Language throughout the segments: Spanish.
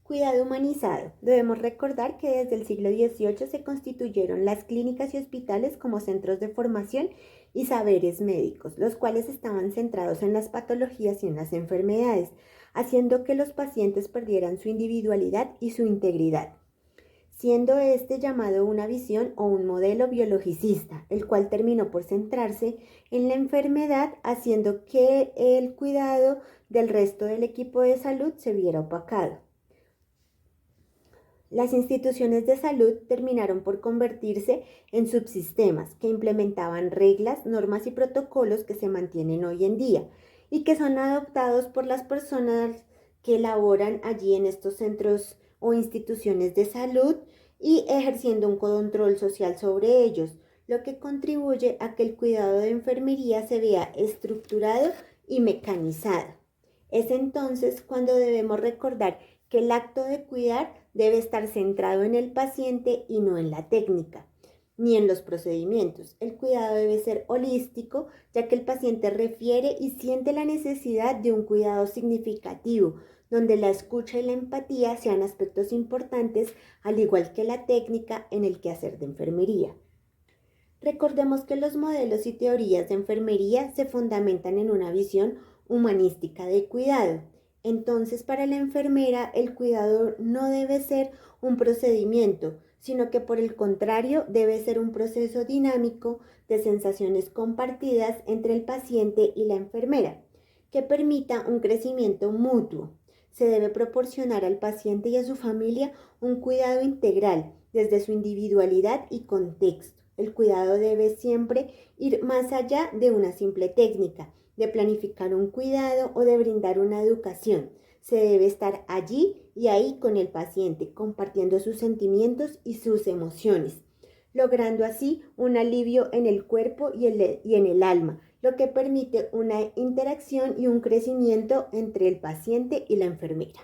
Cuidado humanizado. Debemos recordar que desde el siglo XVIII se constituyeron las clínicas y hospitales como centros de formación y saberes médicos, los cuales estaban centrados en las patologías y en las enfermedades, haciendo que los pacientes perdieran su individualidad y su integridad, siendo este llamado una visión o un modelo biologicista, el cual terminó por centrarse en la enfermedad, haciendo que el cuidado del resto del equipo de salud se viera opacado. Las instituciones de salud terminaron por convertirse en subsistemas que implementaban reglas, normas y protocolos que se mantienen hoy en día y que son adoptados por las personas que laboran allí en estos centros o instituciones de salud y ejerciendo un control social sobre ellos, lo que contribuye a que el cuidado de enfermería se vea estructurado y mecanizado. Es entonces cuando debemos recordar que el acto de cuidar debe estar centrado en el paciente y no en la técnica, ni en los procedimientos. El cuidado debe ser holístico, ya que el paciente refiere y siente la necesidad de un cuidado significativo, donde la escucha y la empatía sean aspectos importantes, al igual que la técnica en el quehacer de enfermería. Recordemos que los modelos y teorías de enfermería se fundamentan en una visión humanística de cuidado. Entonces, para la enfermera, el cuidado no debe ser un procedimiento, sino que por el contrario debe ser un proceso dinámico de sensaciones compartidas entre el paciente y la enfermera, que permita un crecimiento mutuo. Se debe proporcionar al paciente y a su familia un cuidado integral desde su individualidad y contexto. El cuidado debe siempre ir más allá de una simple técnica, de planificar un cuidado o de brindar una educación. Se debe estar allí y ahí con el paciente, compartiendo sus sentimientos y sus emociones, logrando así un alivio en el cuerpo y en el alma, lo que permite una interacción y un crecimiento entre el paciente y la enfermera.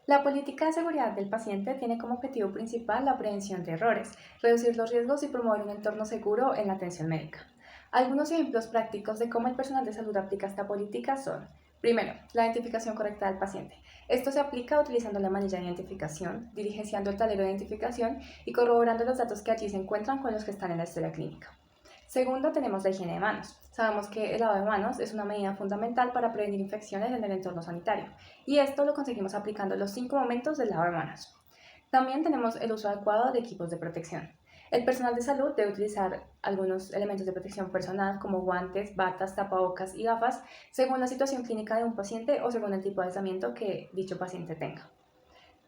La política de seguridad del paciente tiene como objetivo principal la prevención de errores, reducir los riesgos y promover un entorno seguro en la atención médica. Algunos ejemplos prácticos de cómo el personal de salud aplica esta política son: primero, la identificación correcta del paciente. Esto se aplica utilizando la manilla de identificación, diligenciando el tablero de identificación y corroborando los datos que allí se encuentran con los que están en la historia clínica. Segundo, tenemos la higiene de manos. Sabemos que el lavado de manos es una medida fundamental para prevenir infecciones en el entorno sanitario, y esto lo conseguimos aplicando los 5 momentos del lavado de manos. También tenemos el uso adecuado de equipos de protección. El personal de salud debe utilizar algunos elementos de protección personal como guantes, batas, tapabocas y gafas según la situación clínica de un paciente o según el tipo de aislamiento que dicho paciente tenga.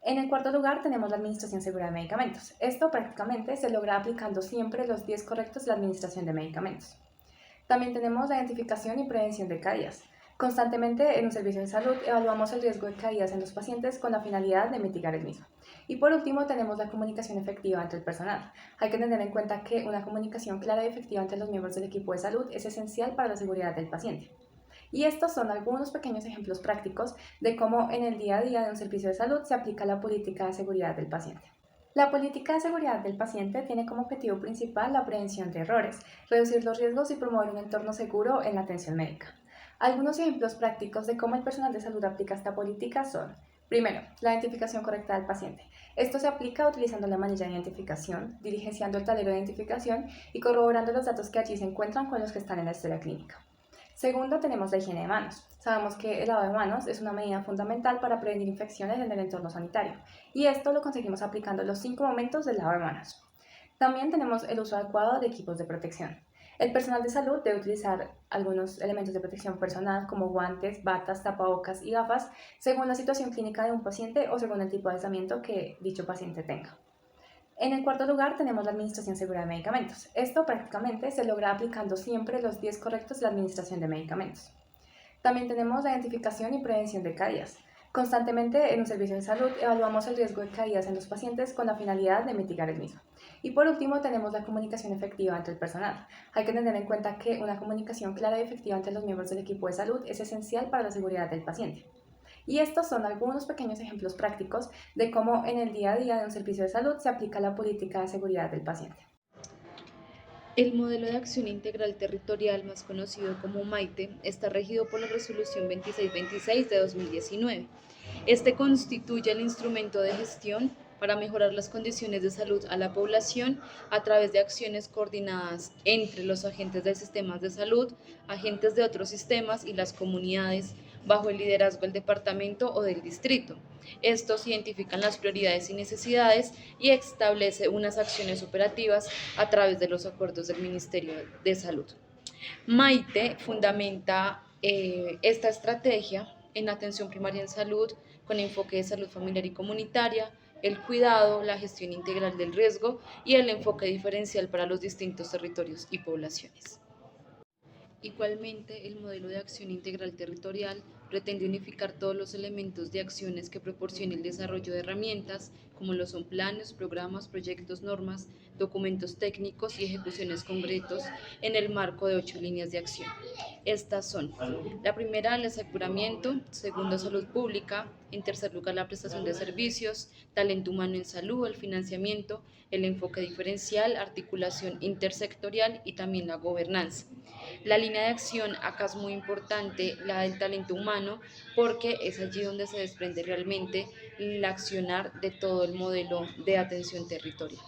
En el cuarto lugar tenemos la administración segura de medicamentos. Esto prácticamente se logra aplicando siempre los 10 correctos de la administración de medicamentos. También tenemos la identificación y prevención de caídas. Constantemente en un servicio de salud evaluamos el riesgo de caídas en los pacientes con la finalidad de mitigar el mismo. Y por último tenemos la comunicación efectiva entre el personal. Hay que tener en cuenta que una comunicación clara y efectiva entre los miembros del equipo de salud es esencial para la seguridad del paciente. Y estos son algunos pequeños ejemplos prácticos de cómo en el día a día de un servicio de salud se aplica la política de seguridad del paciente. La política de seguridad del paciente tiene como objetivo principal la prevención de errores, reducir los riesgos y promover un entorno seguro en la atención médica. Algunos ejemplos prácticos de cómo el personal de salud aplica esta política son: primero, la identificación correcta del paciente. Esto se aplica utilizando la manilla de identificación, diligenciando el tablero de identificación y corroborando los datos que allí se encuentran con los que están en la historia clínica. Segundo, tenemos la higiene de manos. Sabemos que el lavado de manos es una medida fundamental para prevenir infecciones en el entorno sanitario, y esto lo conseguimos aplicando los 5 momentos del lavado de manos. También tenemos el uso adecuado de equipos de protección. El personal de salud debe utilizar algunos elementos de protección personal como guantes, batas, tapabocas y gafas según la situación clínica de un paciente o según el tipo de aislamiento que dicho paciente tenga. En el cuarto lugar tenemos la administración segura de medicamentos. Esto prácticamente se logra aplicando siempre los 10 correctos de la administración de medicamentos. También tenemos la identificación y prevención de caídas. Constantemente en un servicio de salud evaluamos el riesgo de caídas en los pacientes con la finalidad de mitigar el mismo. Y por último tenemos la comunicación efectiva entre el personal. Hay que tener en cuenta que una comunicación clara y efectiva entre los miembros del equipo de salud es esencial para la seguridad del paciente. Y estos son algunos pequeños ejemplos prácticos de cómo en el día a día de un servicio de salud se aplica la política de seguridad del paciente. El modelo de acción integral territorial, más conocido como MAITE, está regido por la Resolución 2626 de 2019 Este constituye el instrumento de gestión para mejorar las condiciones de salud a la población a través de acciones coordinadas entre los agentes del sistema de salud, agentes de otros sistemas y las comunidades bajo el liderazgo del departamento o del distrito. Estos identifican las prioridades y necesidades y establece unas acciones operativas a través de los acuerdos del Ministerio de Salud. Maite fundamenta esta estrategia en atención primaria en salud con enfoque de salud familiar y comunitaria, el cuidado, la gestión integral del riesgo y el enfoque diferencial para los distintos territorios y poblaciones. Igualmente, el modelo de acción integral territorial pretende unificar todos los elementos de acciones que proporcione el desarrollo de herramientas, como lo son planes, programas, proyectos, normas, documentos técnicos y ejecuciones concretos en el marco de 8 líneas de acción. Estas son: la primera, el aseguramiento; segundo, salud pública; en tercer lugar, la prestación de servicios; talento humano en salud; el financiamiento; el enfoque diferencial; articulación intersectorial y también la gobernanza. La línea de acción acá es muy importante, la del talento humano, porque es allí donde se desprende realmente el accionar de todo el modelo de atención territorial.